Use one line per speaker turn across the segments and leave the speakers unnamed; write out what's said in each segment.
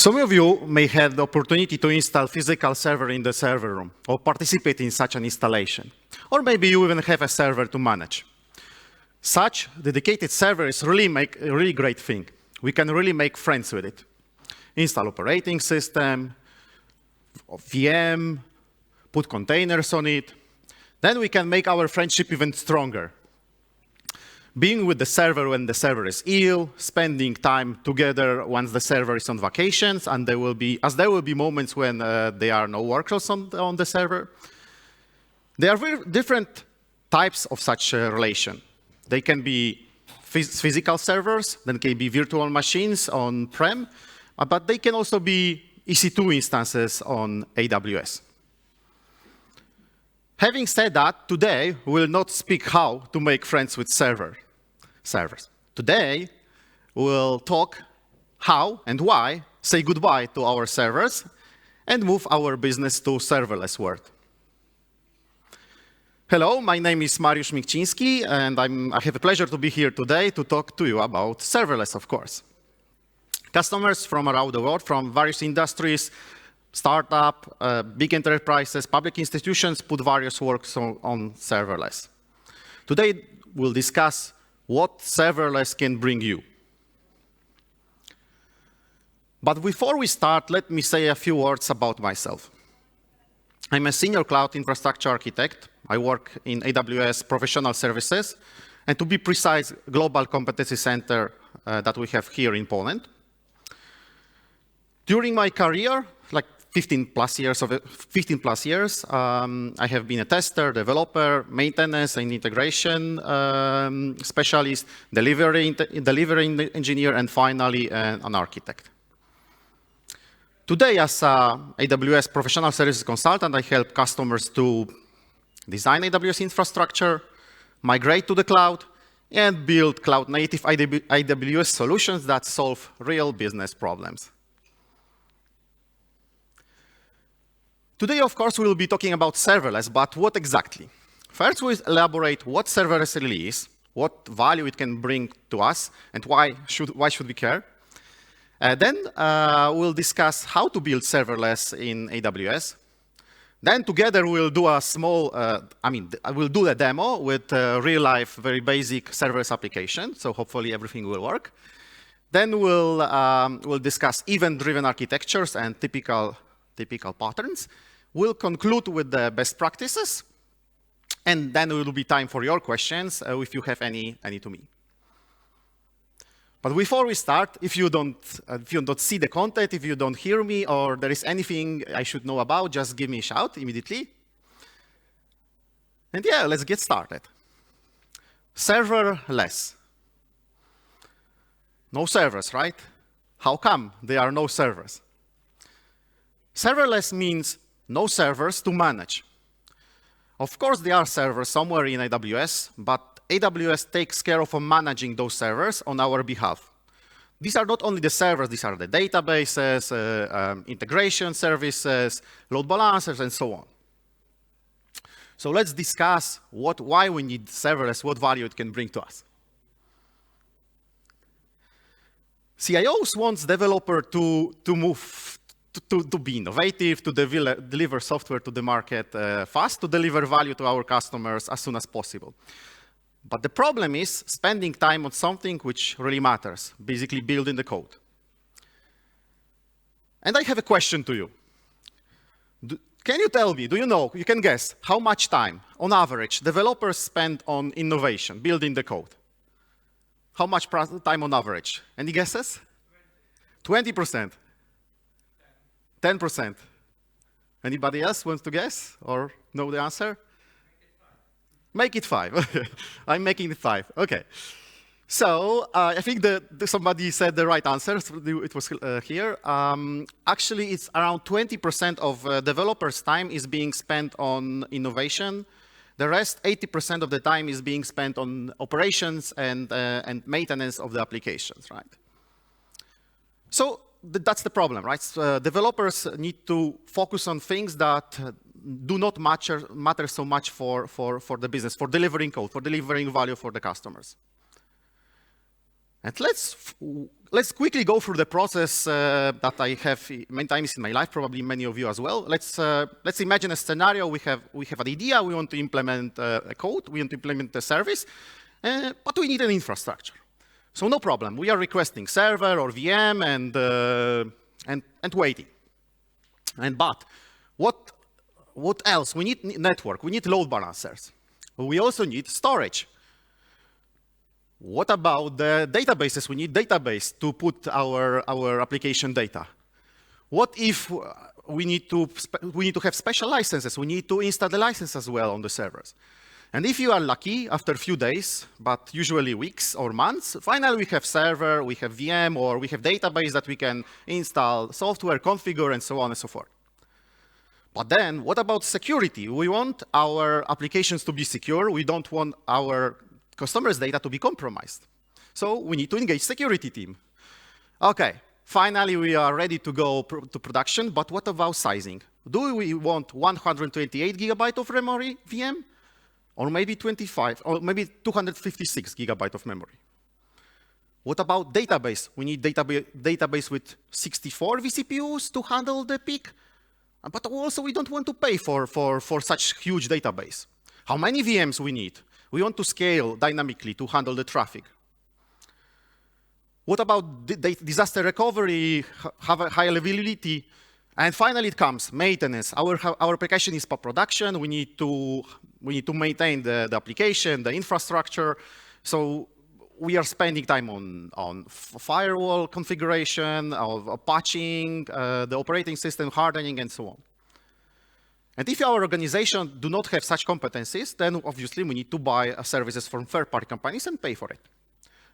Some of you may have the opportunity to install physical server in the server room or participate in such an installation. Or maybe you even have a server to manage. Such dedicated server is really a really great thing. We can really make friends with it. Install operating system, VM, put containers on it. Then we can make our friendship even stronger. Being with the server when the server is ill, spending time together once the server is on vacations, and there will be moments when there are no workloads on the server. There are very different types of such relation. They can be physical servers, then can be virtual machines on-prem, but they can also be EC2 instances on AWS. Having said that, today we will not speak how to make friends with servers. Today, we'll talk how and why say goodbye to our servers and move our business to serverless world. Hello, my name is Mariusz Mikcin, and I have the pleasure to be here today to talk to you about serverless, of course. Customers from around the world, from various industries, startup, big enterprises, public institutions put various works on serverless. Today, we'll discuss what serverless can bring you. But before we start, let me say a few words about myself. I'm a senior cloud infrastructure architect. I work in AWS professional services, and to be precise, global competency center that we have here in Poland. During my career, like 15 plus years, I have been a tester, developer, maintenance and integration specialist, delivery engineer, and finally an architect. Today, as an AWS professional services consultant, I help customers to design AWS infrastructure, migrate to the cloud, and build cloud-native AWS solutions that solve real business problems. Today, of course, we will be talking about serverless, but what exactly? First, we'll elaborate what serverless really is, what value it can bring to us, and why should we care. Then we'll discuss how to build serverless in AWS. Then together we'll do a small, we'll do a demo with a real-life, very basic serverless application, so hopefully everything will work. Then we'll discuss event-driven architectures and typical patterns. We'll conclude with the best practices, and then it will be time for your questions if you have any to me. But before we start, if you don't see the content, if you don't hear me, or there is anything I should know about, just give me a shout immediately. And yeah, let's get started. Serverless. No servers, right? How come there are no servers? Serverless means no servers to manage. Of course, there are servers somewhere in AWS, but AWS takes care of managing those servers on our behalf. These are not only the servers, these are the databases, integration services, load balancers, and so on. So let's discuss why we need serverless, what value it can bring to us. CIOs want developers to move to be innovative, to deliver software to the market fast, to deliver value to our customers as soon as possible. But the problem is spending time on something which really matters, basically building the code. And I have a question to you. Can you tell me, do you know, you can guess, how much time, on average, developers spend on innovation, building the code? How much time on average? Any guesses? 20%. 10%. Anybody else wants to guess or know the answer? Make it 5. I'm making it 5. OK. So I think somebody said the right answer. It was here. Actually, it's around 20% of developers' time is being spent on innovation. The rest, 80% of the time, is being spent on operations and maintenance of the applications, right? So that's the problem, right? Developers need to focus on things that do not matter so much for the business, for delivering code, for delivering value for the customers. And let's let's quickly go through the process that I have many times in my life, probably many of you as well. Let's imagine a scenario. We have an idea. We want to implement a code. We want to implement a service, but we need an infrastructure. So no problem. We are requesting server or VM and waiting. But what else? We need network. We need load balancers. We also need storage. What about the databases? We need database to put our application data. What if we need to have special licenses? We need to install the license as well on the servers. And if you are lucky, after a few days, but usually weeks or months, finally we have server, we have VM, or we have database that we can install software, configure, and so on and so forth. But then, what about security? We want our applications to be secure. We don't want our customers' data to be compromised. So we need to engage security team. Okay, finally we are ready to go to production, but what about sizing? Do we want 128 gigabyte of memory VM? Or maybe 25, or maybe 256 gigabyte of memory? What about database? We need database with 64 vCPUs to handle the peak? But also we don't want to pay for such huge database. How many VMs we need? We want to scale dynamically to handle the traffic. What about disaster recovery, high availability? And finally it comes, maintenance. Our application is for production. We need to maintain the application, the infrastructure. So we are spending time on firewall configuration, of patching, the operating system hardening, and so on. And if our organization do not have such competencies, then obviously we need to buy services from third-party companies and pay for it.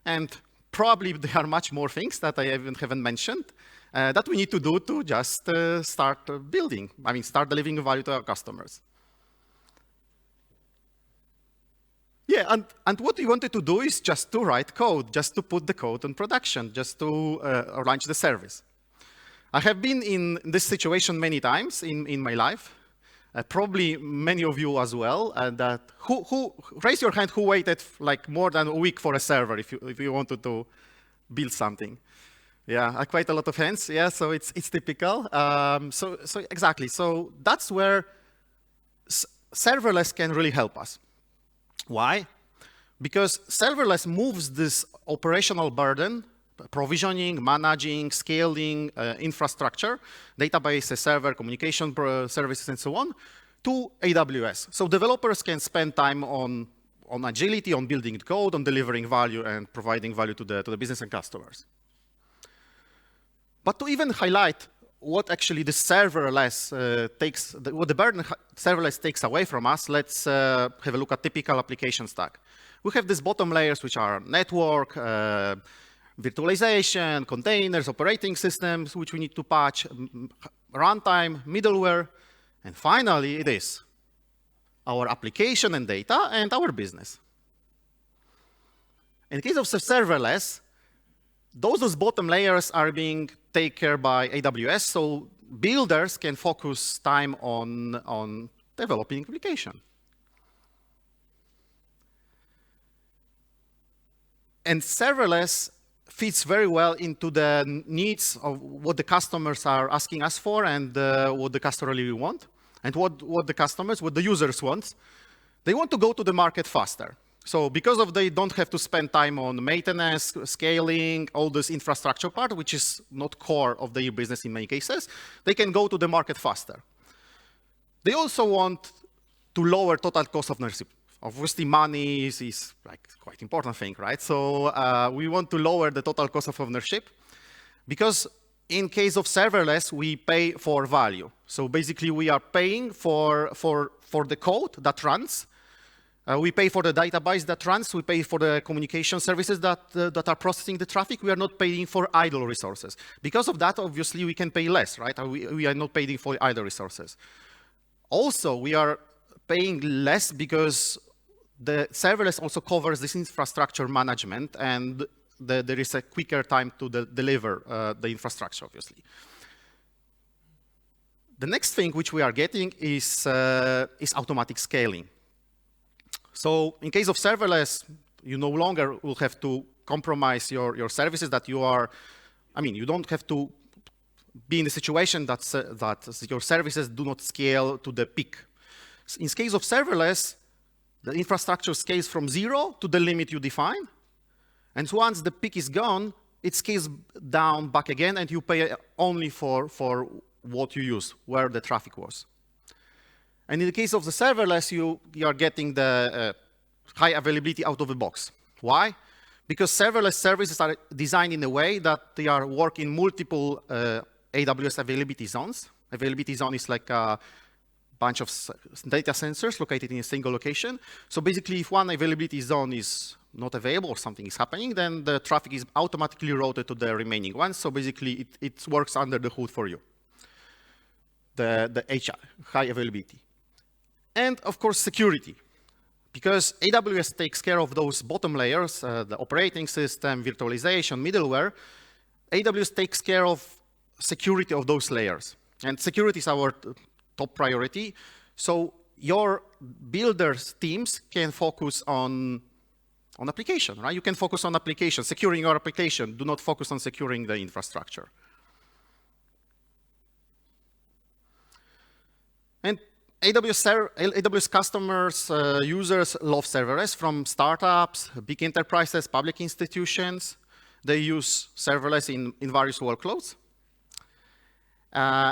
And probably there are much more things that I haven't mentioned that we need to do to just start building. I mean, start delivering value to our customers. Yeah, and what we wanted to do is just to write code, just to put the code in production, just to launch the service. I have been in this situation many times in my life. Probably many of you as well. Who raise your hand who waited like more than a week for a server if you wanted to build something? Yeah, quite a lot of hands. Yeah, so it's typical. So exactly. So that's where serverless can really help us. Why? Because serverless moves this operational burden, provisioning, managing, scaling, infrastructure, databases, server, communication services, and so on, to AWS. So developers can spend time on agility, on building code, on delivering value, and providing value to the business and customers. But to even highlight what actually the serverless what the burden serverless takes away from us, let's have a look at typical application stack. We have these bottom layers, which are network, virtualization, containers, operating systems, which we need to patch, runtime, middleware, and finally it is our application and data and our business. In the case of serverless, those bottom layers are being taken care by AWS, so builders can focus time on developing application. And serverless fits very well into the needs of what the customers are asking us for and what the customer really want. And what the users want. They want to go to the market faster. So because of they don't have to spend time on maintenance, scaling, all this infrastructure part, which is not core of their business in many cases, they can go to the market faster. They also want to lower total cost of ownership. Obviously, money is like quite important thing, right? So we want to lower the total cost of ownership because in case of serverless, we pay for value. So basically, we are paying for the code that runs. We pay for the database that runs. We pay for the communication services that are processing the traffic. We are not paying for idle resources. Because of that, obviously, we can pay less, right? We are not paying for idle resources. Also, we are paying less because the serverless also covers this infrastructure management, and there is a quicker time to deliver the infrastructure, obviously. The next thing which we are getting is automatic scaling. So in case of serverless, you no longer will have to compromise your services, that you are, I mean, you don't have to be in the situation that your services do not scale to the peak. In case of serverless, the infrastructure scales from 0 to the limit you define. And once the peak is gone, it scales down back again, and you pay only for what you use, where the traffic was. And in the case of the serverless, you are getting the high availability out of the box. Why? Because serverless services are designed in a way that they are working multiple AWS availability zones. Availability zone is like a bunch of data sensors located in a single location. So basically, if one availability zone is not available or something is happening, then the traffic is automatically routed to the remaining ones. So basically, it works under the hood for you. The HI, high availability. And of course, security. Because AWS takes care of those bottom layers, the operating system, virtualization, middleware, AWS takes care of security of those layers. And security is our top priority. So your builders teams can focus on application, right? You can focus on application, securing your application. Do not focus on securing the infrastructure. And AWS customers, users love serverless, from startups, big enterprises, public institutions. They use serverless in various workloads.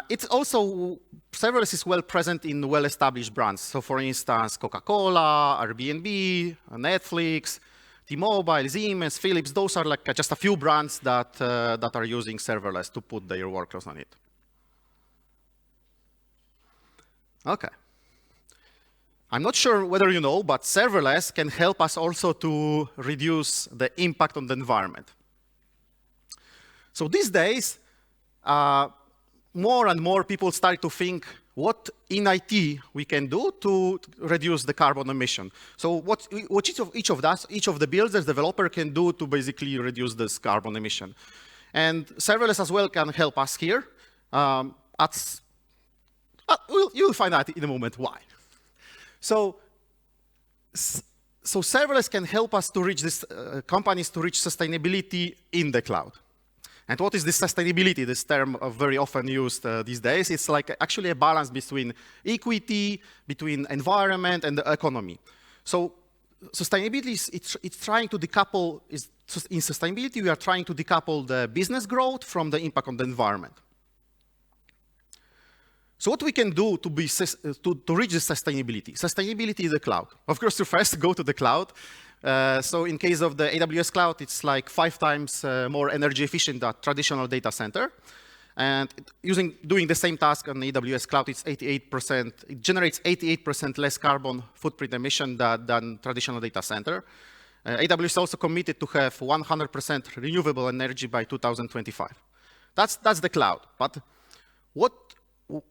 It's also, serverless is well present in well-established brands. So for instance, Coca-Cola, Airbnb, Netflix, T-Mobile, Siemens, Philips, those are like just a few brands that are using serverless to put their workloads on it. Okay. I'm not sure whether you know, but serverless can help us also to reduce the impact on the environment. So these days, more and more people start to think what in IT we can do to reduce the carbon emission. So what each of the builders, developer can do to basically reduce this carbon emission. And serverless as well can help us here. You'll find out in a moment why. So serverless can help us to reach this, companies to reach sustainability in the cloud. And what is this sustainability? This term very often used these days. It's like actually a balance between equity, between environment and the economy. So sustainability it's trying to decouple. In sustainability, we are trying to decouple the business growth from the impact on the environment. So what we can do to reach this sustainability? Sustainability in the cloud. Of course, you first go to the cloud. So in case of the AWS cloud, it's like 5 times more energy efficient than traditional data center. And doing the same task on the AWS cloud, it's 88%. It generates 88% less carbon footprint emission than traditional data center. AWS is also committed to have 100% renewable energy by 2025. That's the cloud. But what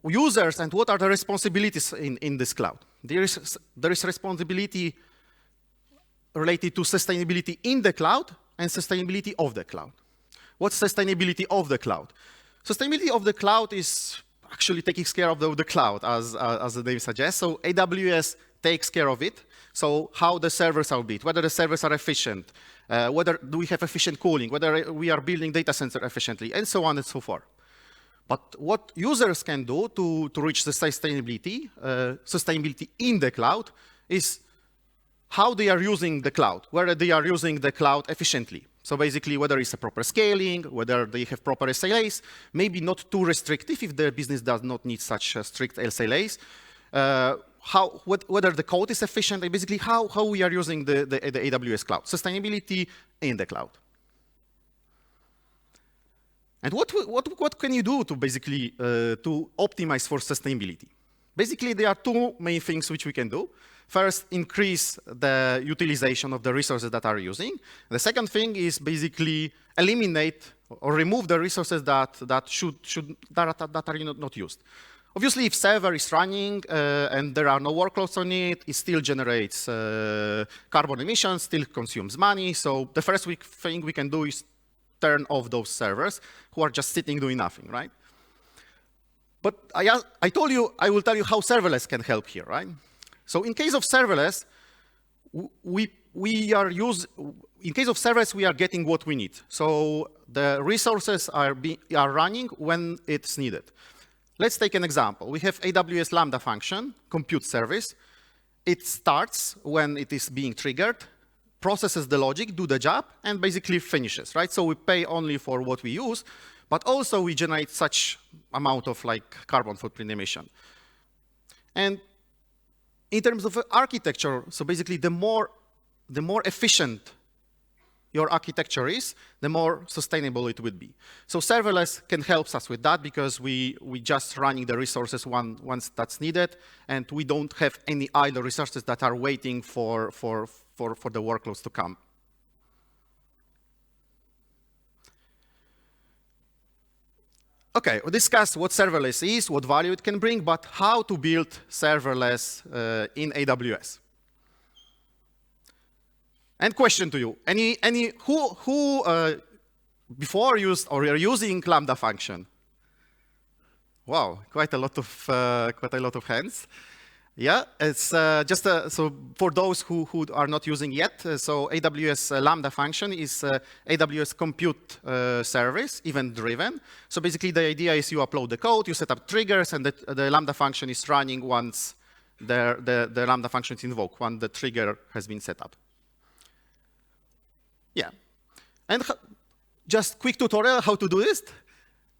users and what are the responsibilities in this cloud? There is responsibility related to sustainability in the cloud and sustainability of the cloud. What's sustainability of the cloud? Sustainability of the cloud is actually taking care of the cloud, as the name suggests. So AWS takes care of it. So how the servers are built, whether the servers are efficient, whether do we have efficient cooling, whether we are building data center efficiently, and so on and so forth. But what users can do to reach the sustainability in the cloud is how they are using the cloud, whether they are using the cloud efficiently. So basically, whether it's a proper scaling, whether they have proper SLAs, maybe not too restrictive if the business does not need such strict SLAs, whether the code is efficient, and basically how we are using the AWS cloud, sustainability in the cloud. And what can you do to basically to optimize for sustainability? Basically, there are 2 main things which we can do. First, increase the utilization of the resources that are using. The second thing is basically eliminate or remove the resources that are not used. Obviously, if server is running and there are no workloads on it, it still generates carbon emissions, still consumes money. So the first thing we can do is turn off those servers who are just sitting doing nothing, right? But I told you, I will tell you how serverless can help here, right? So in case of serverless, we in case of serverless, we are getting what we need. So the resources are running when it's needed. Let's take an example. We have AWS Lambda function, compute service. It starts when it is being triggered, processes the logic, do the job, and basically finishes, right? So we pay only for what we use, but also we generate such amount of like carbon footprint emission. And in terms of architecture, so basically the more efficient your architecture is, the more sustainable it would be. So serverless can help us with that because we just running the resources once that's needed, and we don't have any idle resources that are waiting for the workloads to come. Okay, we discussed what serverless is, what value it can bring, but how to build serverless in AWS. And question to you: who before used or are using Lambda function? Wow, quite a lot of hands. Yeah, it's so for those who are not using yet. So AWS Lambda function is AWS compute service, event-driven. So basically, the idea is you upload the code, you set up triggers, and the Lambda function is running once the Lambda function is invoked, when the trigger has been set up. Yeah, and just quick tutorial how to do this.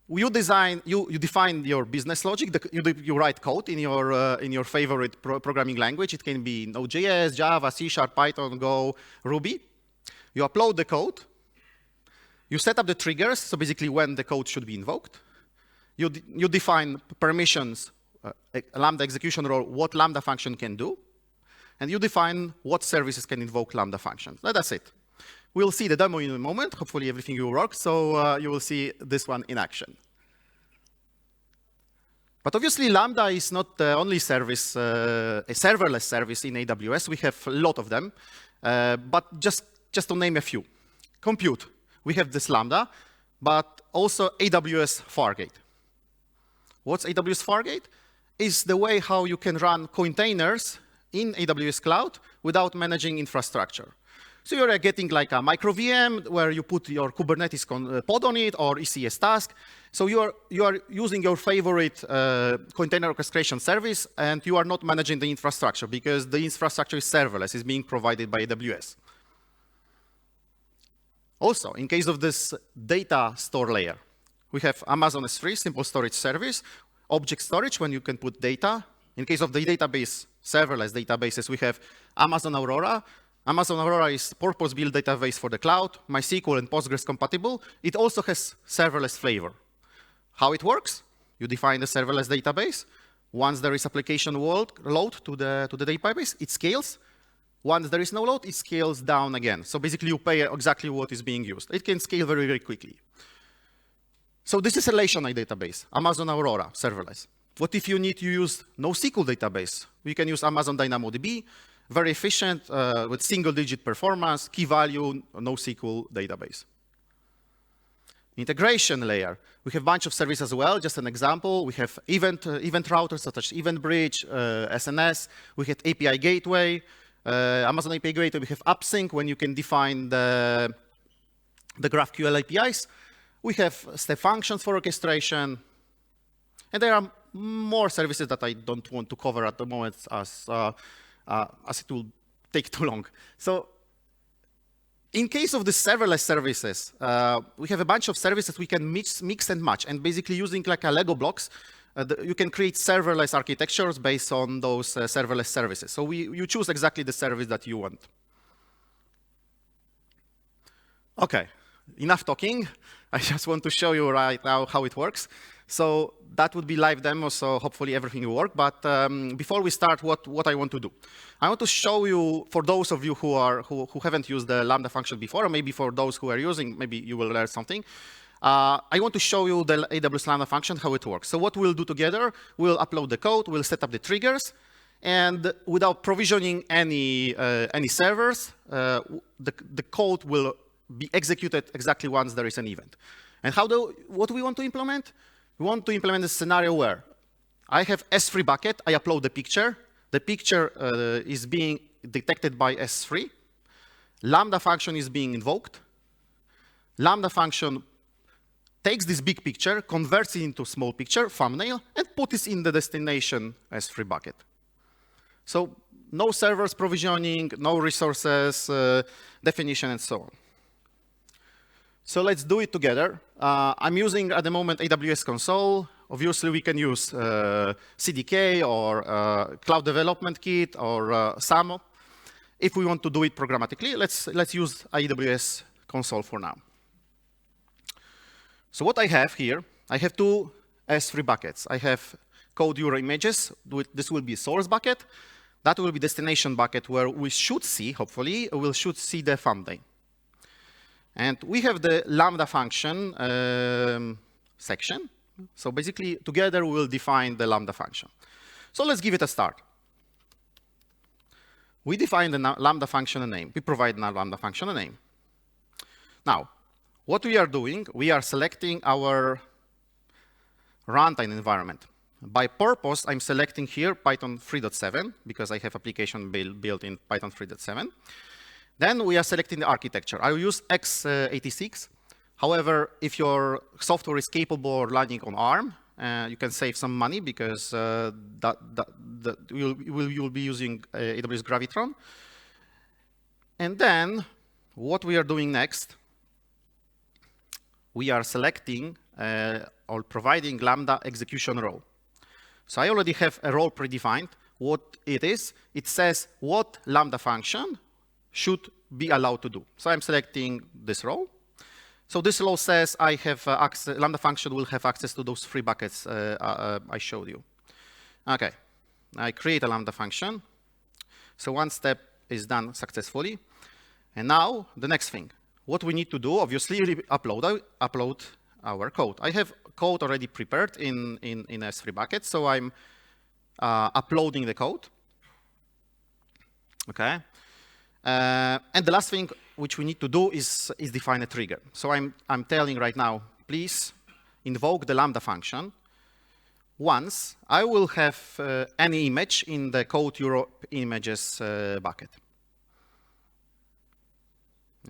You define your business logic. You write code in your favorite programming language. It can be Node.js, Java, C#, Python, Go, Ruby. You upload the code. You set up the triggers, so basically when the code should be invoked. You define permissions, Lambda execution role, what Lambda function can do, and you define what services can invoke Lambda functions. That's it. We'll see the demo in a moment. Hopefully everything will work, so you will see this one in action. But obviously, Lambda is not the only service, a serverless service in AWS. We have a lot of them, but just to name a few. Compute, we have this Lambda, but also AWS Fargate. What's AWS Fargate? It's the way how you can run containers in AWS Cloud without managing infrastructure. So you're getting like a micro VM where you put your Kubernetes pod on it or ECS task. So you are using your favorite container orchestration service, and you are not managing the infrastructure because the infrastructure is serverless, is being provided by AWS. Also, in case of this data store layer, we have Amazon S3, simple storage service, object storage when you can put data. In case of the database, serverless databases, we have Amazon Aurora. Amazon Aurora is purpose-built database for the cloud, MySQL and Postgres compatible. It also has serverless flavor. How it works? You define the serverless database. Once there is application load to the database, it scales. Once there is no load, it scales down again. So basically, you pay exactly what is being used. It can scale very, very quickly. So this is a relational database, Amazon Aurora, serverless. What if you need to use NoSQL database? We can use Amazon DynamoDB. Very efficient, with single-digit performance, key value, NoSQL database. Integration layer. We have a bunch of services as well. Just an example, we have event routers such as EventBridge, SNS. We have API gateway, Amazon API gateway. We have AppSync when you can define the GraphQL APIs. We have step functions for orchestration. And there are more services that I don't want to cover at the moment as it will take too long. So in case of the serverless services, we have a bunch of services we can mix and match. And basically using like a Lego blocks, you can create serverless architectures based on those serverless services. So you choose exactly the service that you want. OK, enough talking. I just want to show you right now how it works. So that would be live demo, so hopefully everything will work. But before we start, what I want to do, I want to show you, for those of you who haven't used the Lambda function before, or maybe for those who are using, maybe you will learn something. I want to show you the AWS Lambda function, how it works. So what we'll do together, we'll upload the code, we'll set up the triggers, and without provisioning any servers, the code will be executed exactly once there is an event. And what do we want to implement? We want to implement a scenario where I have S3 bucket, I upload the picture is being detected by S3, Lambda function is being invoked. Lambda function takes this big picture, converts it into small picture, thumbnail, and puts it in the destination S3 bucket. So no servers provisioning, no resources, definition, and so on. So let's do it together. I'm using, at the moment, AWS console. Obviously, we can use CDK or Cloud Development Kit or SAML. If we want to do it programmatically, let's use AWS console for now. So what I have here, I have two S3 buckets. I have code your images. This will be source bucket. That will be destination bucket where we should see, hopefully, we should see the thumbnail. And we have the Lambda function section. So basically, together, we will define the Lambda function. So let's give it a start. We define the Lambda function a name. We provide the Lambda function a name. Now, what we are doing, we are selecting our runtime environment. By purpose, I'm selecting here Python 3.7 because I have application built in Python 3.7. Then we are selecting the architecture. I will use x86. However, if your software is capable of running on ARM, you can save some money because you'll be using AWS Gravitron. And then what we are doing next, we are selecting or providing Lambda execution role. So I already have a role predefined. What it is, it says what Lambda function should be allowed to do. So I'm selecting this role. So this role says I have access, Lambda function will have access to those three buckets I showed you. Okay, I create a Lambda function. So one step is done successfully. And now the next thing, what we need to do, obviously, upload our code. I have code already prepared in S3 bucket, so I'm uploading the code. Okay. And the last thing which we need to do is define a trigger. So I'm telling right now, please invoke the Lambda function once I will have any image in the code Europe images bucket.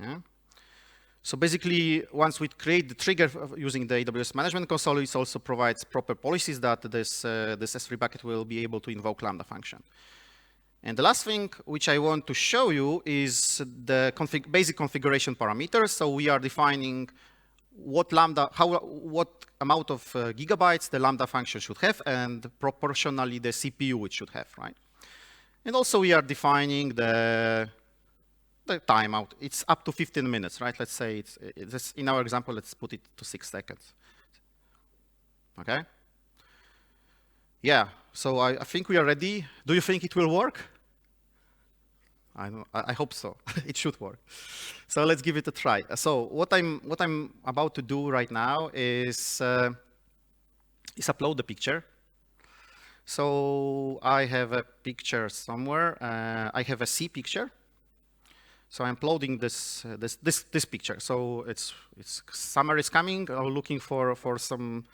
Yeah. So basically, once we create the trigger using the AWS Management Console, it also provides proper policies that this S3 bucket will be able to invoke Lambda function. And the last thing which I want to show you is the basic configuration parameters. So we are defining what amount of gigabytes the Lambda function should have and proportionally the CPU it should have, right? And also we are defining the timeout. It's up to 15 minutes, right? Let's say it's in our example, let's put it to 6 seconds. Okay? Yeah, so I think we are ready. Do you think it will work? I hope so. It should work. So let's give it a try. So what I'm about to do right now is upload the picture. So I have a picture somewhere. I have a C picture. So I'm uploading this picture. So it's summer is coming. I'm looking for some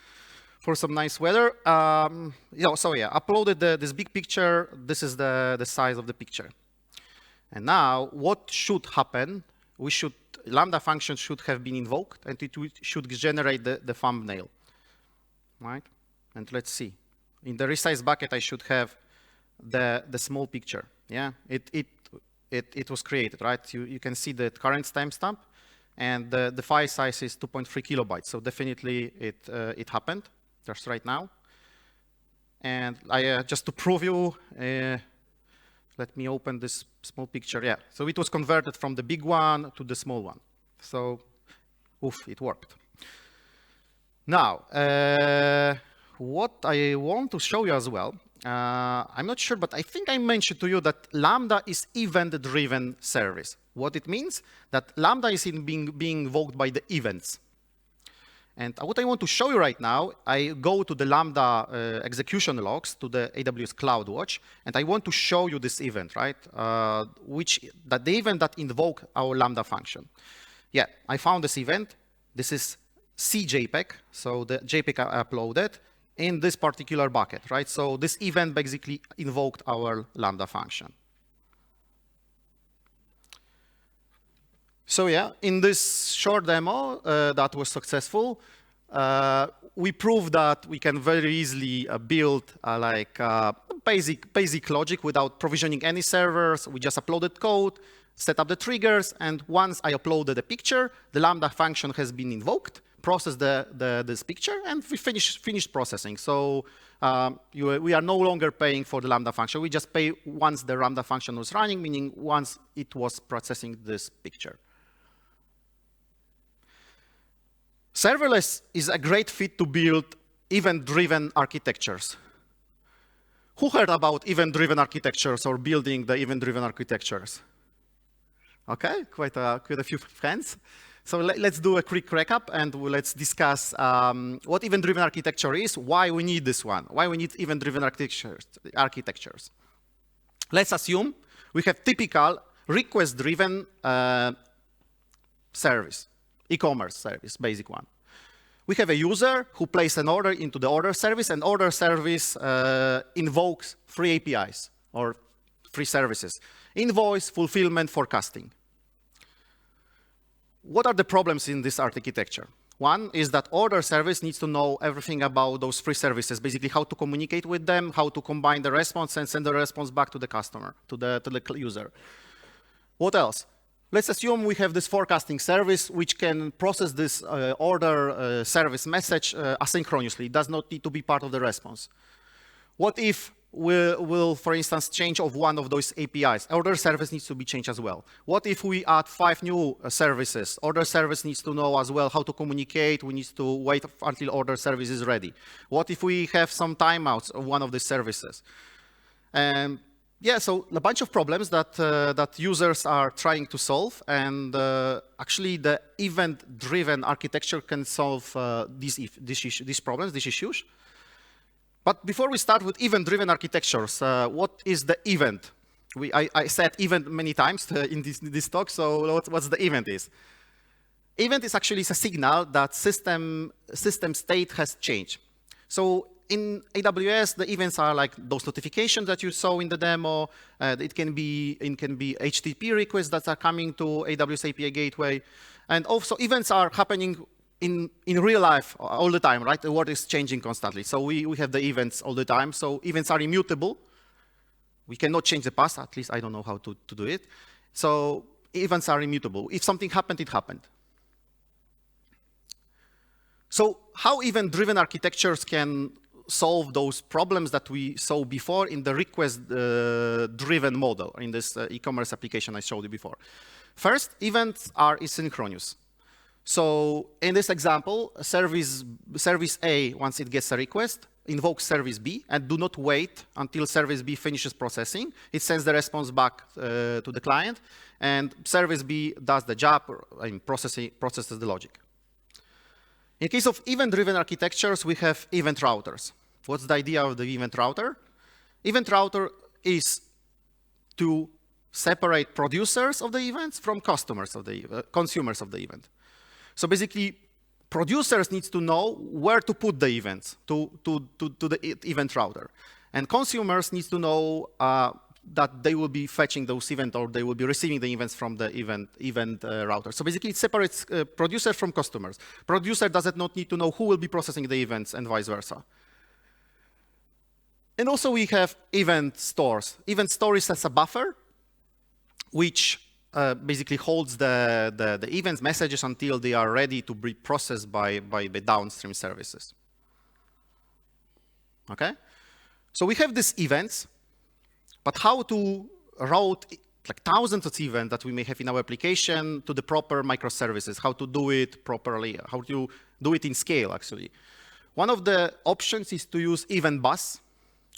nice weather. So yeah, uploaded this big picture. This is the size of the picture. And now what should happen? Lambda function should have been invoked, and it should generate the thumbnail, right? And let's see. In the resize bucket, I should have the small picture. Yeah, it was created, right? You can see the current timestamp, and the file size is 2.3 kilobytes. So definitely it happened just right now. And just to prove you, let me open this small picture. Yeah, so it was converted from the big one to the small one. So, oof, it worked. Now, what I want to show you as well, I'm not sure, but I think I mentioned to you that Lambda is event-driven service. What it means, that Lambda is being invoked by the events. And what I want to show you right now, I go to the Lambda execution logs, to the AWS CloudWatch, and I want to show you this event, right? The event that invoked our Lambda function. Yeah, I found this event. This is CJPEG, so the JPEG I uploaded in this particular bucket, right? So this event basically invoked our Lambda function. So yeah, in this short demo that was successful, we proved that we can very easily build basic logic without provisioning any servers. We just uploaded code, set up the triggers, and once I uploaded a picture, the Lambda function has been invoked, processed this picture, and we finished processing. So we are no longer paying for the Lambda function. We just pay once the Lambda function was running, meaning once it was processing this picture. Serverless is a great fit to build event-driven architectures. Who heard about event-driven architectures or building the event-driven architectures? Okay, quite a few friends. So let's do a quick recap and let's discuss what event-driven architecture is, why we need this one, why we need event-driven architectures. Let's assume we have typical request-driven service. E-commerce service, basic one. We have a user who places an order into the order service, and order service invokes three APIs or three services: invoice, fulfillment, forecasting. What are the problems in this architecture? One is that order service needs to know everything about those three services, basically how to communicate with them, how to combine the response and send the response back to the customer, to the user. What else? Let's assume we have this forecasting service which can process this order service message asynchronously. It does not need to be part of the response. What if we'll, for instance, change of one of those APIs? Order service needs to be changed as well. What if we add 5 new services? Order service needs to know as well how to communicate. We need to wait until order service is ready. What if we have some timeouts of one of these services? Yeah, so a bunch of problems that users are trying to solve, and actually the event-driven architecture can solve these problems, these issues. But before we start with event-driven architectures, what is the event? I said event many times in this talk, so what's the event is? Event is actually a signal that system state has changed. So in AWS, the events are like those notifications that you saw in the demo. It can be HTTP requests that are coming to AWS API Gateway. And also events are happening in real life all the time, right? The world is changing constantly. So we have the events all the time. So events are immutable. We cannot change the past. At least I don't know how to do it. So events are immutable. If something happened, it happened. So how event-driven architectures can solve those problems that we saw before in the request-driven model in this e-commerce application I showed you before? First, events are asynchronous. So in this example, service A, once it gets a request, invokes service B and do not wait until service B finishes processing. It sends the response back to the client, and service B does the job and processes the logic. In case of event-driven architectures, we have event routers. What's the idea of the event router? Event router is to separate producers of the events from consumers of the event. So basically, producers need to know where to put the events to the event router. And consumers need to know that they will be fetching those events or they will be receiving the events from the event router. So basically, it separates producers from customers. Producer does not need to know who will be processing the events and vice versa. And also, we have event stores. Event store is as a buffer, which basically holds the events messages until they are ready to be processed by the downstream services. Okay? So we have these events. But how to route like thousands of events that we may have in our application to the proper microservices, how to do it properly, how to do it in scale, actually. One of the options is to use event bus.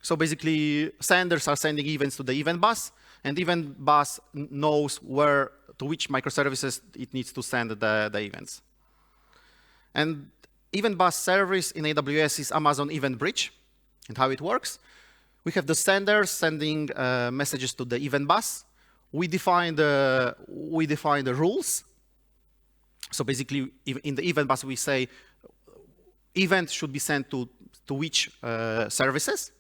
So basically, senders are sending events to the event bus, and event bus knows to which microservices it needs to send the events. And event bus service in AWS is Amazon Event Bridge, and how it works. We have the sender sending messages to the event bus. We define the rules. So basically, in the event bus, we say event should be sent to which services,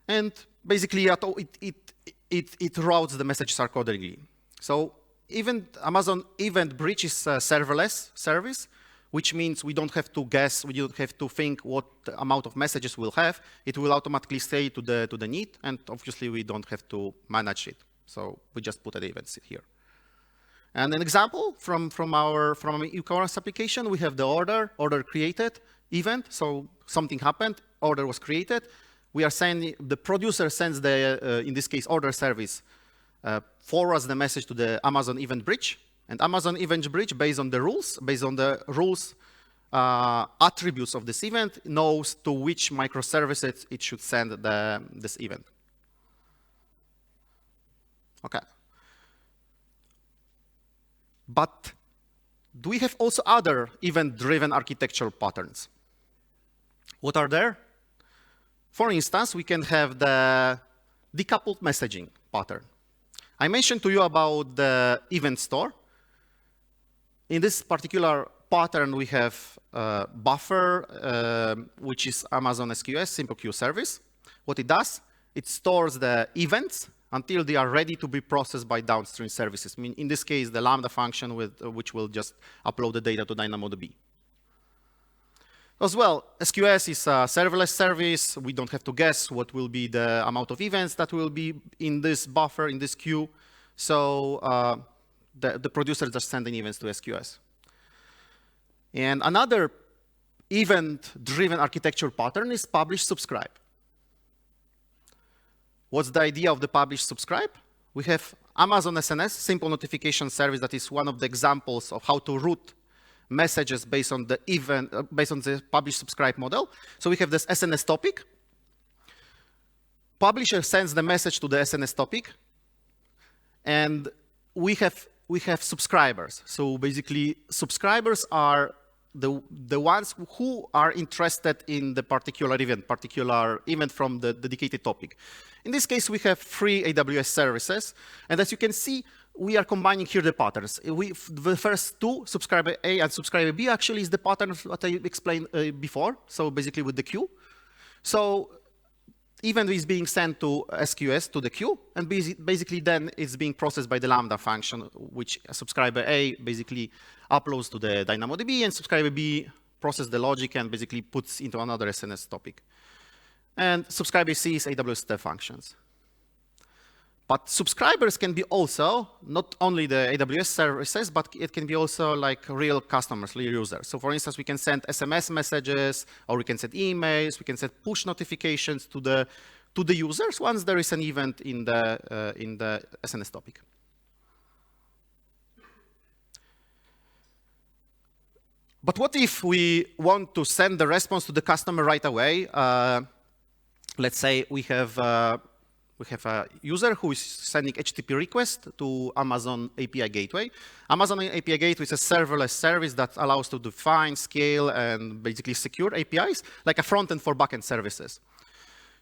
and basically it routes the messages accordingly. So Amazon Event Bridge is a serverless service, which means we don't have to guess, we don't have to think what amount of messages we'll have. It will automatically stay to the need, and obviously we don't have to manage it. So we just put an event here. And an example from e-commerce application, we have the order created, event, so something happened, order was created. We are sending, the producer sends the, in this case, order service, forwards the message to the Amazon Event Bridge, and Amazon Event Bridge, based on the rules attributes of this event, knows to which microservices it should send this event. Okay. But do we have also other event-driven architectural patterns? What are there? For instance, we can have the decoupled messaging pattern. I mentioned to you about the event store. In this particular pattern, we have a buffer, which is Amazon SQS, Simple Queue service. What it does, it stores the events until they are ready to be processed by downstream services. I mean, in this case, the Lambda function, which will just upload the data to DynamoDB. As well, SQS is a serverless service. We don't have to guess what will be the amount of events that will be in this buffer, in this queue. So the producer just sending events to SQS. And another event-driven architecture pattern is publish-subscribe. What's the idea of the publish-subscribe? We have Amazon SNS, simple notification service, that is one of the examples of how to route messages based on the event, based on the publish-subscribe model. So we have this SNS topic. Publisher sends the message to the SNS topic, and we have subscribers. So basically, subscribers are the ones who are interested in the particular event from the dedicated topic. In this case, we have 3 AWS services, and as you can see, we are combining here the patterns. The first 2, subscriber A and subscriber B, actually is the pattern that I explained before, so basically with the queue. So event is being sent to SQS, to the queue, and basically then it's being processed by the Lambda function, which subscriber A basically uploads to the DynamoDB, and subscriber B processes the logic and basically puts into another SNS topic. And subscriber C is AWS step functions. But subscribers can be also not only the AWS services, but it can be also like real customers, real users. So for instance, we can send SMS messages, or we can send emails, we can send push notifications to the users once there is an event in the SNS topic. But what if we want to send the response to the customer right away? Let's say we have a user who is sending HTTP request to Amazon API Gateway. Amazon API Gateway is a serverless service that allows to define, scale, and basically secure APIs, like a front end for backend services.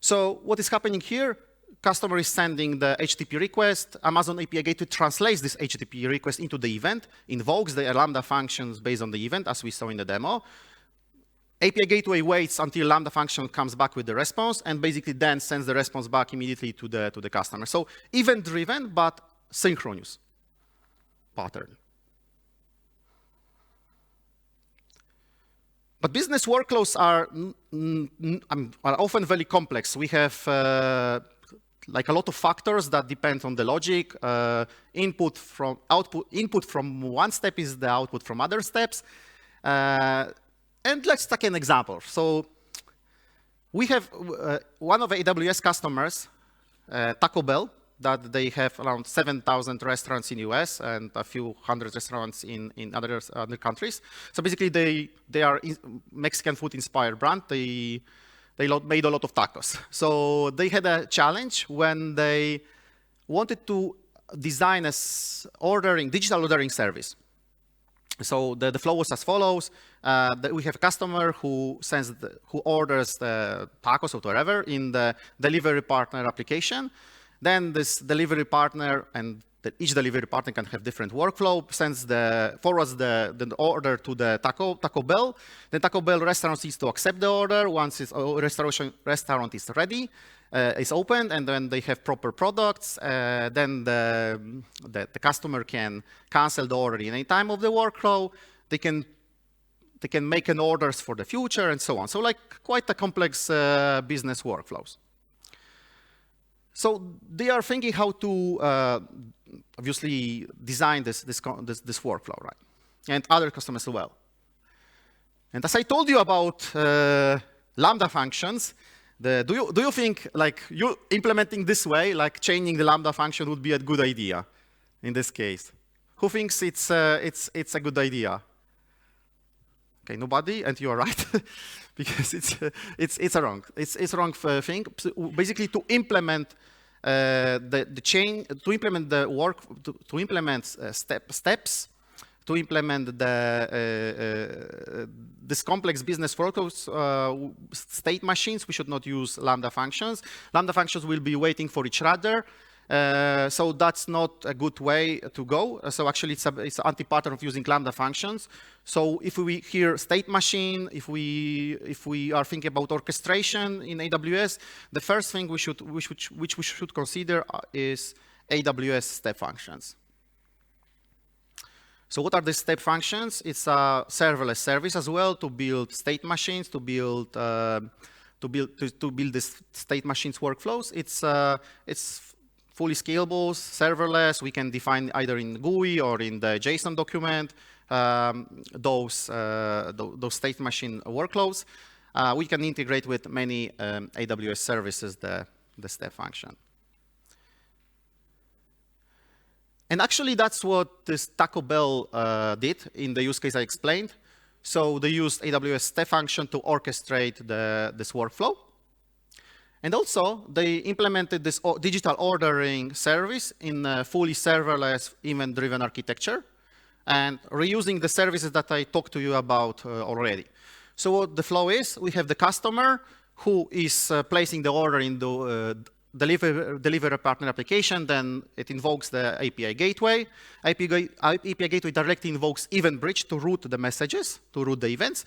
So what is happening here? Customer is sending the HTTP request. Amazon API Gateway translates this HTTP request into the event, invokes the Lambda functions based on the event, as we saw in the demo. API Gateway waits until Lambda function comes back with the response, and basically then sends the response back immediately to the customer. So event-driven, but synchronous pattern. But business workloads are often very complex. We have like a lot of factors that depend on the logic. Input from one step is the output from other steps. And let's take an example. So we have one of the AWS customers, Taco Bell, that they have around 7,000 restaurants in US and a few hundred restaurants in other countries. So basically, they are Mexican food inspired brand. They made a lot of tacos. So they had a challenge when they wanted to design a digital ordering service. So the flow was as follows. We have a customer who orders the tacos or whatever in the delivery partner application. Then this delivery partner, and each delivery partner can have different workflow, forwards the order to the Taco Bell. The Taco Bell restaurant needs to accept the order once its restaurant is ready. is opened, and then they have proper products, then the customer can cancel the order in any time of the workflow. They can make an orders for the future and so on. So like quite a complex business workflows. So they are thinking how to obviously design this workflow, right? And other customers as well. And as I told you about Lambda functions, do you think like you implementing this way, like changing the Lambda function would be a good idea in this case? Who thinks it's a good idea? Okay, nobody, and you are right, because it's a wrong thing. Basically, to implement the chain, to implement the work, to implement steps, to implement this complex business workflows, state machines, we should not use Lambda functions. Lambda functions will be waiting for each other. So that's not a good way to go. So actually, it's an anti-pattern of using Lambda functions. So if we hear state machine, if we are thinking about orchestration in AWS, the first thing which we should consider is AWS step functions. So what are the step functions? It's a serverless service as well to build state machines, to build this state machines workflows. It's fully scalable, serverless. We can define either in GUI or in the JSON document those state machine workloads. We can integrate with many AWS services the step function. And actually, that's what this Taco Bell did in the use case I explained. So they used AWS step function to orchestrate this workflow. And also, they implemented this digital ordering service in a fully serverless, event-driven architecture, and reusing the services that I talked to you about already. So what the flow is, we have the customer who is placing the order in the delivery partner application, then it invokes the API gateway. API gateway directly invokes event bridge to route the messages, to route the events.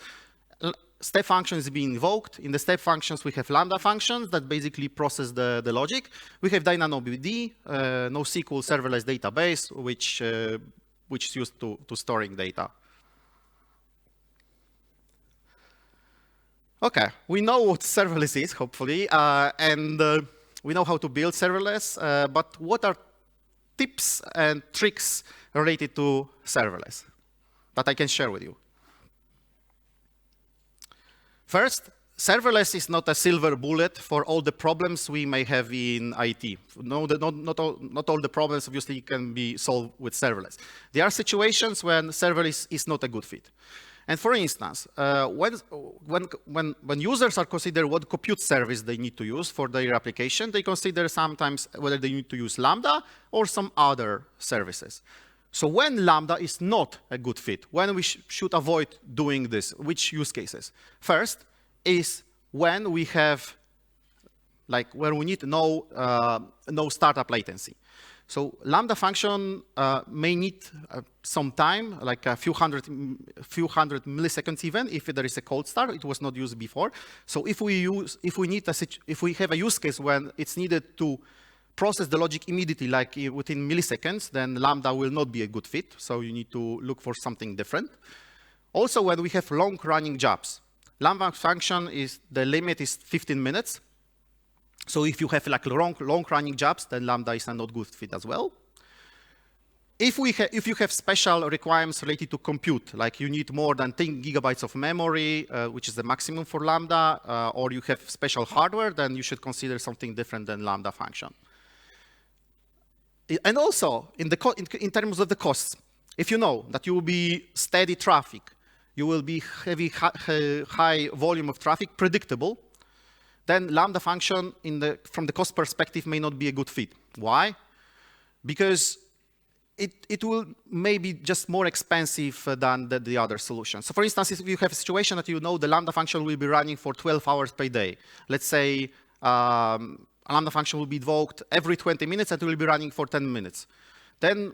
Step function is being invoked. In the step functions, we have Lambda functions that basically process the logic. We have DynamoDB, NoSQL serverless database, which is used to storing data. Okay, we know what serverless is, hopefully, and we know how to build serverless, but what are tips and tricks related to serverless that I can share with you? First, serverless is not a silver bullet for all the problems we may have in IT. No, not all the problems obviously can be solved with serverless. There are situations when serverless is not a good fit. And for instance, when users are considering what compute service they need to use for their application, they consider sometimes whether they need to use Lambda or some other services. So when Lambda is not a good fit, when we should avoid doing this, which use cases? First is when we have, when we need no startup latency. So Lambda function may need some time, like a few hundred milliseconds even, if there is a cold start. It was not used before. So if we have a use case when it's needed to process the logic immediately, like within milliseconds, then Lambda will not be a good fit. So you need to look for something different. Also, when we have long-running jobs, Lambda function the limit is 15 minutes. So if you have like long-running jobs, then Lambda is a not good fit as well. If you have special requirements related to compute, like you need more than 10 gigabytes of memory, which is the maximum for Lambda, or you have special hardware, then you should consider something different than Lambda function. And also, in terms of the costs, if you know that you will be steady traffic, you will be high volume of traffic, predictable, then Lambda function from the cost perspective may not be a good fit. Why? Because it will maybe just more expensive than the other solution. So for instance, if you have a situation that you know the Lambda function will be running for 12 hours per day, let's say a Lambda function will be invoked every 20 minutes and it will be running for 10 minutes, then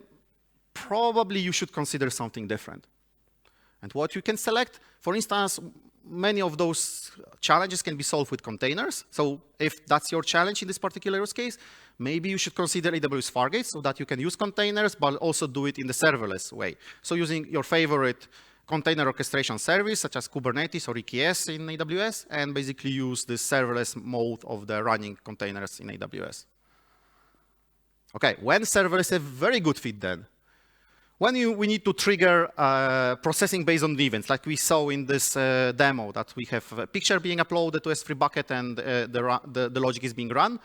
probably you should consider something different. And what you can select, for instance, many of those challenges can be solved with containers. So if that's your challenge in this particular use case, maybe you should consider AWS Fargate so that you can use containers, but also do it in the serverless way. So using your favorite container orchestration service, such as Kubernetes or EKS in AWS, and basically use the serverless mode of the running containers in AWS. Okay, when serverless is a very good fit then? When we need to trigger processing based on the events, like we saw in this demo, that we have a picture being uploaded to S3 bucket and the logic is being run.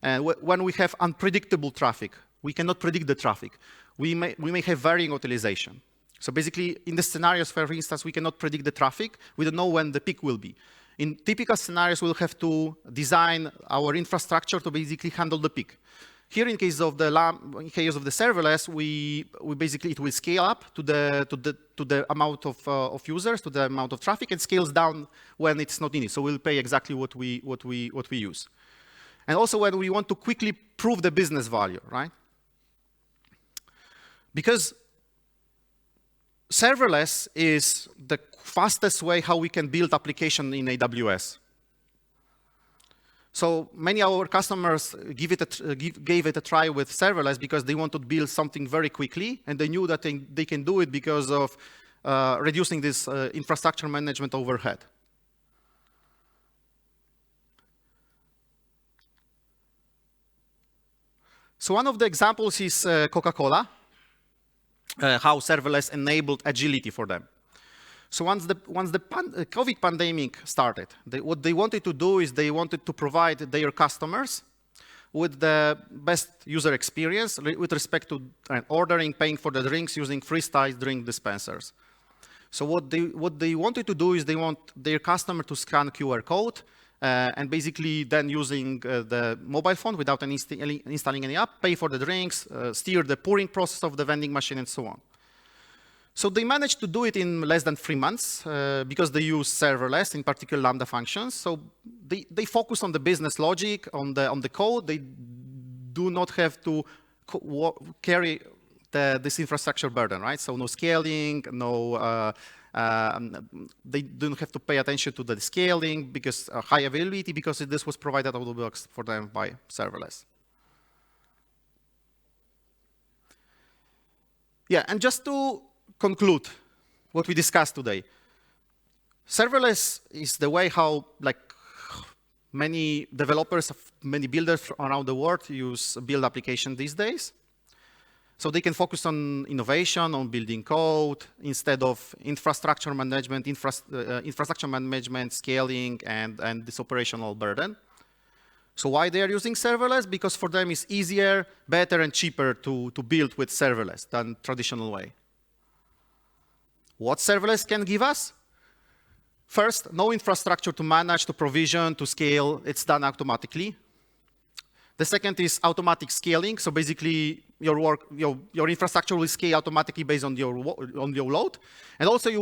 And when we have unpredictable traffic, we cannot predict the traffic. We may have varying utilization. So basically, in the scenarios, for instance, we cannot predict the traffic. We don't know when the peak will be. In typical scenarios, we'll have to design our infrastructure to basically handle the peak. Here, in case of the serverless, it will scale up to the amount of users, to the amount of traffic, and scales down when it's not needed. So we'll pay exactly what we use. And also when we want to quickly prove the business value, right? Because serverless is the fastest way how we can build application in AWS. So many of our customers gave it a try with serverless because they want to build something very quickly, and they knew that they can do it because of reducing this infrastructure management overhead. So one of the examples is Coca-Cola, how serverless enabled agility for them. So once the COVID pandemic started, what they wanted to do is they wanted to provide their customers with the best user experience with respect to ordering, paying for the drinks using freestyle drink dispensers. So what they wanted to do is they want their customer to scan QR code and basically then using the mobile phone without installing any app, pay for the drinks, steer the pouring process of the vending machine, and so on. So they managed to do it in less than 3 months because they use serverless, in particular Lambda functions. So they focus on the business logic, on the code. They do not have to carry this infrastructure burden, right? So no scaling, no. They don't have to pay attention to the scaling because high availability, because this was provided out of the box for them by serverless. Yeah, and just to conclude what we discussed today, serverless is the way how many developers, many builders around the world build applications these days. So they can focus on innovation, on building code, instead of infrastructure management, scaling, and this operational burden. So why they are using serverless? Because for them it's easier, better, and cheaper to build with serverless than traditional way. What serverless can give us? First, no infrastructure to manage, to provision, to scale. It's done automatically. The second is automatic scaling. So basically, your infrastructure will scale automatically based on your load, and also you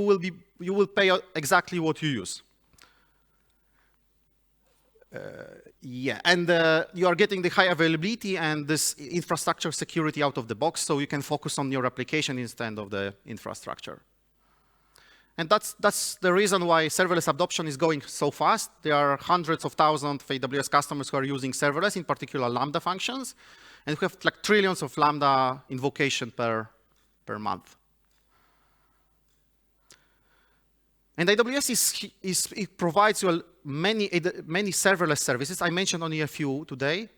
will pay exactly what you use. And you are getting the high availability and this infrastructure security out of the box, so you can focus on your application instead of the infrastructure. And that's the reason why serverless adoption is going so fast. There are hundreds of thousands of AWS customers who are using serverless, in particular Lambda functions, and we have trillions of Lambda invocation per month. And AWS it provides you many serverless services. I mentioned only a few today.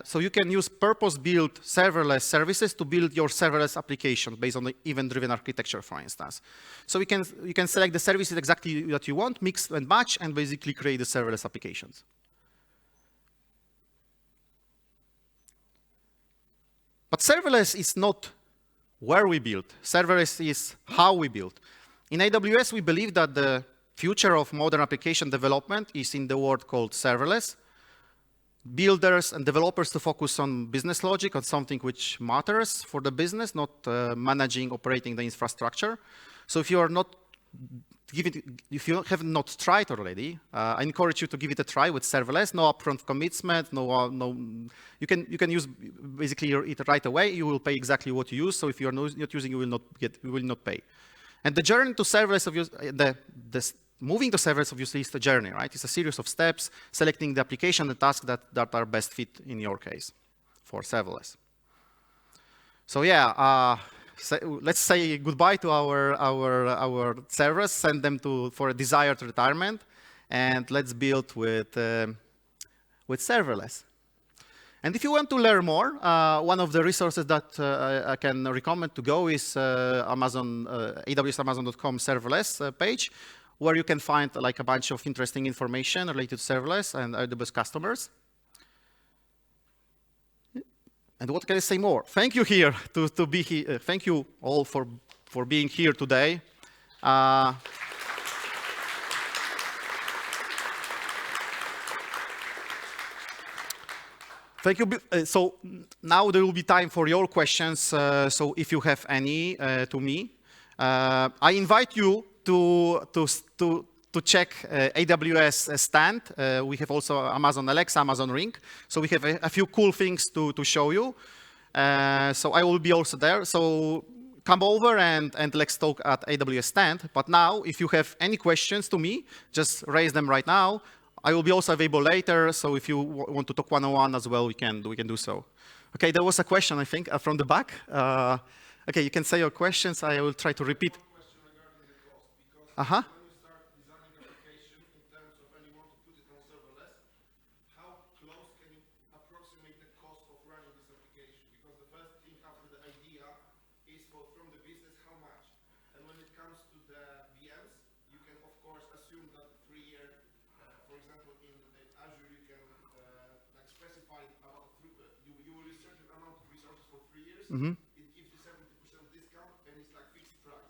So you can use purpose-built serverless services to build your serverless application based on the event-driven architecture, for instance. So you can select the services exactly that you want, mix and match, and basically create the serverless applications. But serverless is not where we build. Serverless is how we build. In AWS, we believe that the future of modern application development is in the world called serverless. Builders and developers to focus on business logic, on something which matters for the business, not operating the infrastructure. So if you are not if you have not tried already, I encourage you to give it a try with serverless. No upfront commitment. You can use basically it right away. You will pay exactly what you use. So if you are not using, you will not pay. And the journey to serverless moving to serverless obviously is the journey, right? It's a series of steps, selecting the application, the tasks that are best fit in your case for serverless. So yeah, let's say goodbye to our servers, send them for a desired retirement, and let's build with serverless. And if you want to learn more, one of the resources that I can recommend to go is AWSamazon.com serverless page, where you can find like a bunch of interesting information related to serverless and AWS customers. And what can I say more? Thank you here to be here. Thank you all for being here today. Thank you. So now there will be time for your questions. So if you have any to me, I invite you to check AWS stand. We have also Amazon Alexa, Amazon Ring. So we have a few cool things to show you. So I will be also there. So come over and let's talk at AWS stand. But now, if you have any questions to me, just raise them right now. I will be also available later, so if you want to talk one-on-one as well, we can do so. Okay, there was a question, I think, from the back. Okay, you can say your questions. I will try to repeat.
One question regarding the cost, because when you start designing application in terms of when you want to put it on serverless, how close can you approximate the cost of running this application? Because the first thing after the idea is from the business, how much? And when it comes to the VMs, you can of course assume that 3-year. For example, in Azure, you can like specify you will use certain amount of resources for 3 years. It gives you 70% discount, and it's like fixed price.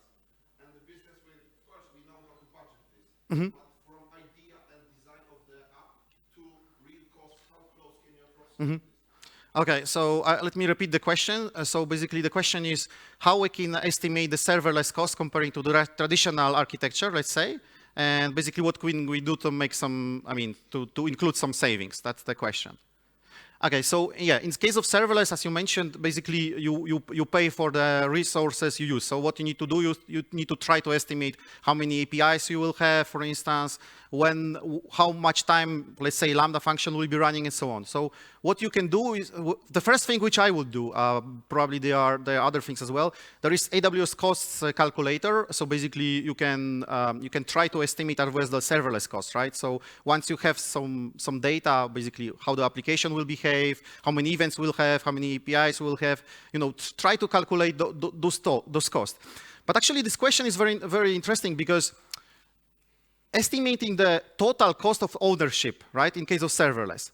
And the business will, of course, we know how to budget this. But from idea and design of the app to real cost, how close can you approximate this?
Okay, so let me repeat the question. So basically, the question is how we can estimate the serverless cost comparing to the traditional architecture, let's say. And basically, what can we do to make some, to include some savings? That's the question. Okay, so yeah, in the case of serverless, as you mentioned, basically you pay for the resources you use. So what you need to do, you need to try to estimate how many APIs you will have, for instance, how much time, let's say, Lambda function will be running, and so on. So what you can do is, the first thing which I would do, probably there are other things as well. There is AWS costs calculator. So basically, you can try to estimate as well as the serverless cost, right? So once you have some data, basically how the application will behave, how many events we'll have, how many APIs we'll have, try to calculate those costs. But actually, this question is very, very interesting because estimating the total cost of ownership, right, in case of serverless,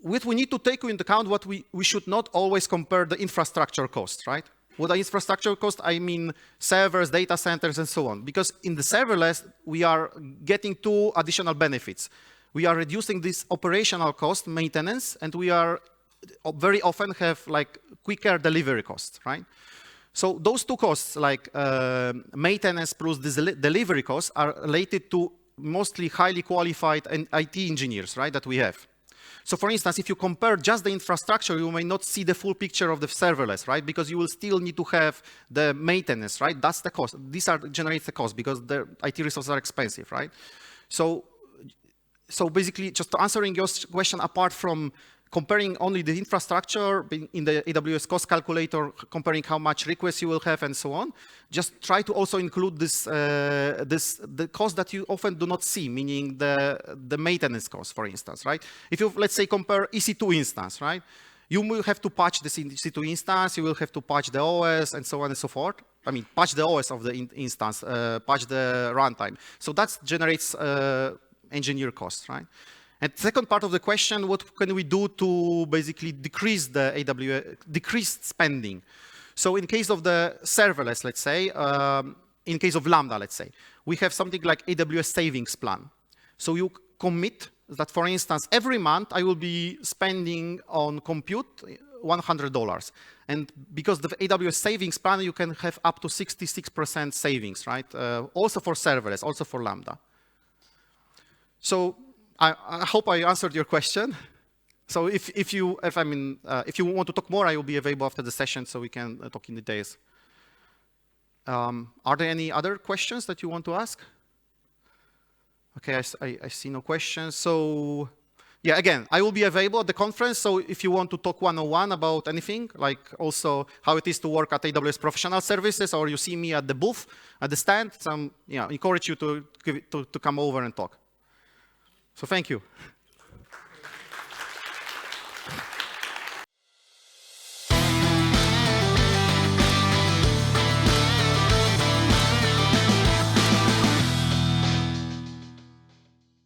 we need to take into account what we should not always compare the infrastructure cost, right? With the infrastructure cost, I mean servers, data centers, and so on. Because in the serverless, we are getting 2 additional benefits. We are reducing this operational cost, maintenance, and we are very often have like quicker delivery costs, right? So those 2 costs, like maintenance plus delivery costs, are related to mostly highly qualified IT engineers, right, that we have. So for instance, if you compare just the infrastructure, you may not see the full picture of the serverless, right? Because you will still need to have the maintenance, right? That's the cost. These generates the cost because the IT resources are expensive, right? So basically, just answering your question, apart from comparing only the infrastructure in the AWS cost calculator, comparing how much requests you will have and so on, just try to also include the cost that you often do not see, meaning the maintenance cost, for instance, right? If you, let's say, compare EC2 instance, right? You will have to patch the EC2 instance, you will have to patch the OS and so on and so forth. Patch the OS of the instance, patch the runtime. So that generates engineer costs, right? And second part of the question, what can we do to basically decrease the decrease spending? So in case of the serverless, let's say, in case of Lambda, let's say, we have something like AWS savings plan. So you commit that, for instance, every month I will be spending on compute $100. And because the AWS savings plan, you can have up to 66% savings, right? Also for serverless, also for Lambda. So I hope I answered your question. So if you want to talk more, I will be available after the session so we can talk in details. Are there any other questions that you want to ask? Okay, I see no questions. So, yeah, again, I will be available at the conference. So if you want to talk one-on-one about anything, like also how it is to work at AWS Professional Services, or you see me at the booth, at the stand, encourage you to come over and talk. So thank you.